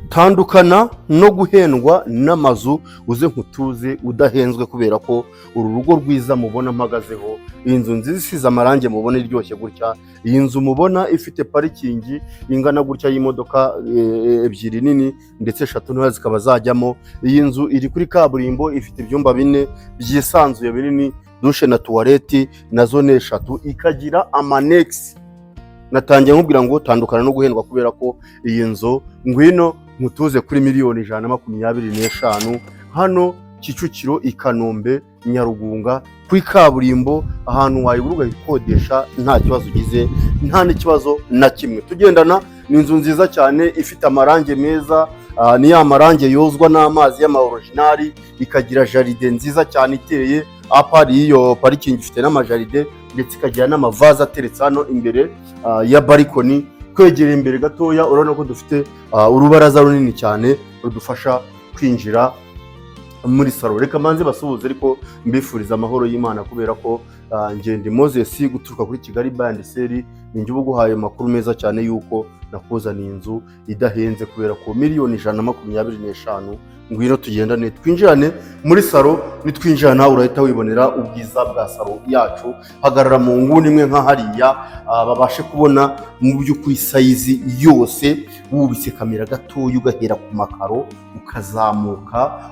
tandukana no guhendwa n'amazu uze nkutuze udahenzwe, kubera ko uru rugo rwiza mubona mpagazeho, iyi nzu nziza isize amarangi mubona iryoshye gutya, iyi nzu mubona ifite parikingi ingana gutya y'imodoka ebyiri nini ndetse 3 ntoya zikaba zajyamo, iyi nzu iri kuri kaburimbo, ifite ibyumba 4 byisanzuye binini, dushe na tuwareti na zone 3, ikagira amanexi. Natangiye nkubwira ngo tandukana no guhendwa, kubera ko iyi nzu ngwino mutuze kuri miliyoni 125 hano Kicukiro, i Kanombe, Nyarugunga, kuri kaburimbo, ahantu wayigura ugakodesha nta kibazo ugize, nta n'ikibazo na kimwe. Tugendana ni inzu nziza cyane ifite amarangi meza, ni ya marangi yozwa n'amazi y'ama original, ikagira jaride nziza cyane iteye apari iyo parikingi, ifite n'amajaride ndetse ikagira n'amavaza ateretse hano imbere ya balkoni. Kwegera imbere gatoya urabona ko dufite urubaraza runini cyane rudufasha kwinjira muri salo. Reka manze basuhuze ariko mbifuriza amahoro y'Imana, kubera ko ngende Moses guturuka kuri Kigali Band Seri, ninjye uguhaye makuru meza cyane yuko nakuzaniye inzu idahenze, kubera ko miliyoni 125 ngwino tugendane twinjirane muri salo. Nitwinjirana urahita wibonera ubwiza bwa salo yacu. Hagarara mu nguni imwe nka hariya babashe kubona mu by'ukuri size yose, wubitse kamera gatoya ugahera ku makaro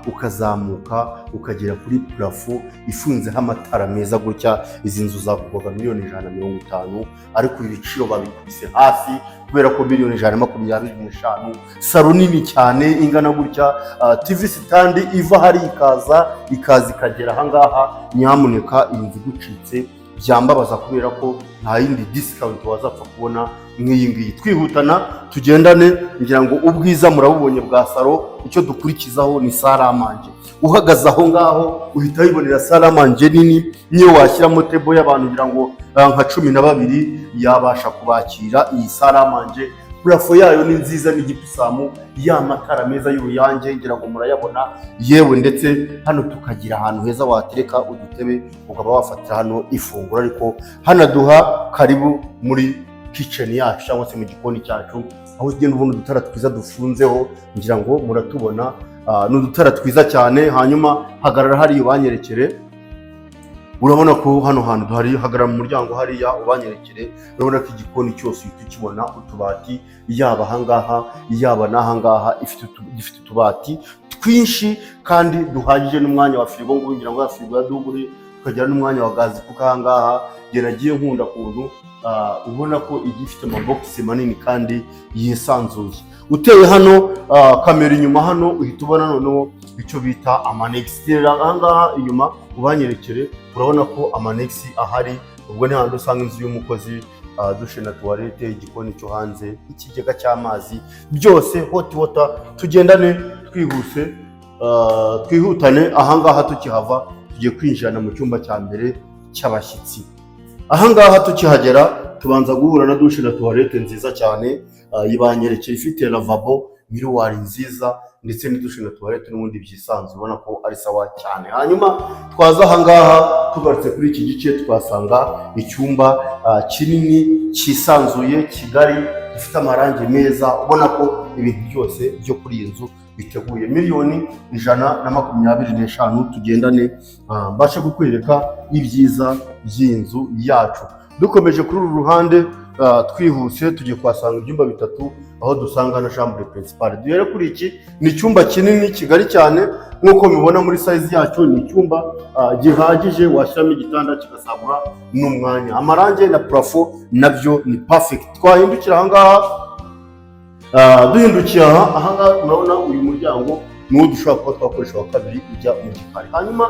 ukazamuka ukagera kuri plafo ifunzeho amatara meza gutya. Izi nzu zakugwaga miliyoni 150, ariko ibiciro babikubise hafi, kubera ko miliyoni 125. Salo nini cyane ingana gutya, TV stand iva hari ikaza ikagera ahangaha. Nyamuneka iyi nzu gucitse byambabaza, kubera ko nta yindi discount wazapfa kubona nk'iyi ngiyi. Twihutana tugendane, ngira ngo ubwiza murabubonye bwa salo. Icyo dukurikizaho ni salamanje. Uhagaze aho ngaho uhita wibonera salamanje nini, niyo washyiramo table y'abantu ngira ngo nka 12 yabasha kubakira. Iyi salamanje plafo yayo ni nziza, n'igipisamu y'amatara meza y'uruyange ngira ngo murayabona, yewe ndetse hano tukagira ahantu heza watereka udutebe ukaba wafatira hano ifunguro. Ariko hanaduha karibu muri kitchen yacu cyangwa se mu gikoni cyacu, aho ugenda ubona udutara twiza dufunzeho, ngira ngo muratubona n'udutara twiza cyane. Hanyuma hagarara hari ubanyerekere, urabona ko hano hantu duhari, hagarara mu muryango hariya ubanyerekere, urabona ko igikoni cyose uhita ukibona. Utubati yaba ahangaha yaba n'ahangaha, ifite utubati twinshi kandi duhagije, n'umwanya wa firigo ngo ngira ngo ya firigo ya dubure, tukagira n'umwanya wa gazi, kuko ahangaha nge nagiye nkunda kuntu ubona ko igifite amabokisi manini kandi yisanzuye. Uteye hano kamera inyuma hano uhita ubona noneho icyo bita amanexi. Ahangaha inyuma ubanyerekere urabona ko amanexi ahari. Ubwo ni handi usanga inzu y'umukozi, dushe na tuwarete, igikoni cyo hanze, ikigega cy'amazi, byose hot water. Tugendane twihutane. Ahangaha tukihava tugiye kwinjirana mu cyumba cya mbere cy'abashyitsi. Ahangaha tukihagera tubanza guhura na dushe na tuwarete nziza cyane, yibanyerekeye, ifite lavabo, miruwari nziza ndetse n'idushe na tuwarete n'ubundi byisanzwe, ubona ko ari sawa cyane. Hanyuma twaza ahangaha tugarutse kuri iki gice, twasanga icyumba kinini cyisanzuye kigari, gifite amarangi meza, ubona ko ibintu byose byo kuri iyi nzu biteguye. miliyoni 125. Tugendane mbashe kukwereka ibyiza by'inzu yacu. Dukomeje kuri uru ruhande twihuse tugiye kwasanga ibyumba 3, aho dusanga na chambre principale. Duhere kuri iki, ni icyumba kinini kigari cyane nk'uko mubibona muri size yacyo. Ni icyumba gihagije washyiramo igitanda kigasagura n'umwanya. Amarangi na plafo nabyo ni perfect. Twahindukira ahangaha, duhindukiye ahangaha murabona uyu muryango n'uwo dushobora kuba twakoresha wa kabiri ujya mu gikari. Hanyuma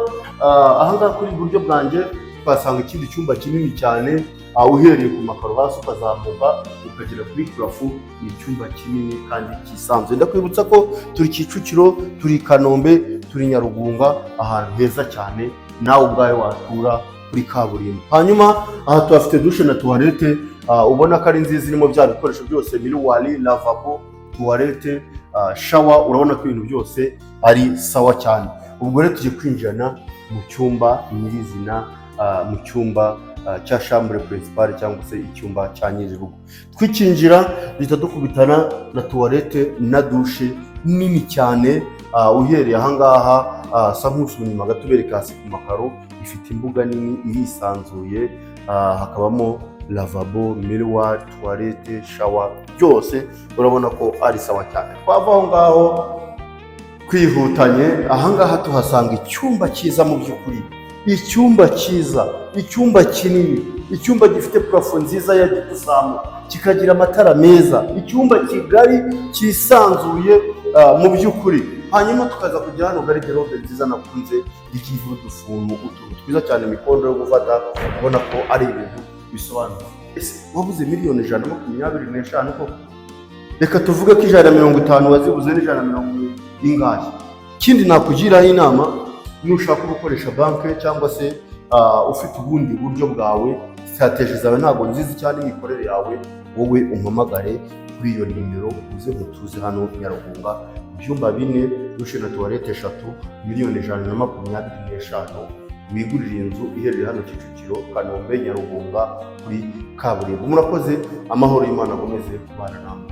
ahangaha kuri iburyo bwanjye twasanga ikindi cyumba kinini cyane, uhereye ku makaro hasi ukazamuka ukagera kuri plafo. Ni icyumba kinini kandi kisanzwe. Ndakwibutsa ko turi Kicukiro, turi Kanombe, turi Nyarugunga, ahantu heza cyane nawe ubwawe watura kuri kaburimbo. Hanyuma aha tuhafite dushe na tuwarete, ubona ko ari nziza, irimo bya bikoresho byose, miruwari, lavabo, tuwarete, shawa. Urabona ko ibintu byose ari sawa cyane. Ubwo rero tugiye kwinjirana mu cyumba nyirizina, mu cyumba cya chambre principale cyangwa se icyumba cya nyir'urugo. Twikinjira duhita dukubitana na tuwarete na dushe nini cyane. Uhereye ahangaha asa nk'usubira inyuma gato ubereka hasi ku makaro, ifite imbuga nini irisanzuye, hakabamo lavabo, miroir, tuwarete, shawa, byose urabona ko ari sawa cyane. Twava aho ngaho twihutanye, ahangaha tuhasanga icyumba cyiza mu by'ukuri, icyumba cyiza, icyumba kinini, icyumba gifite parafo nziza ya gipusamu, kikagira amatara meza, icyumba kigari cyisanzuye mu by'ukuri. Hanyuma tukaza kujya hano garderobe nziza nakunze, ikivu udufuntu, utuntu twiza cyane, imikondo yo gufata, ubona ko ari ibintu bisobanura. Ese wabuze miliyoni 125 koko? Reka tuvuge ko 150 wazibuze n'150 ingahe. Ikindi nakugiraho inama, nushaka gukoresha banke cyangwa se ufite ubundi buryo bwawe, strategy zawe ntabwo nziza cyane imikorere yawe, wowe umpamagare kuri iyo nimero, uze nkutuze hano Nyarugunga, ibyumba 4, dushe na tuwarete 3, miliyoni 125, wigurira inzu iherereye hano Kicukiro, Kanombe, Nyarugunga kuri kaburimbo. Murakoze, amahoro y'Imana agomeze kubana namwe.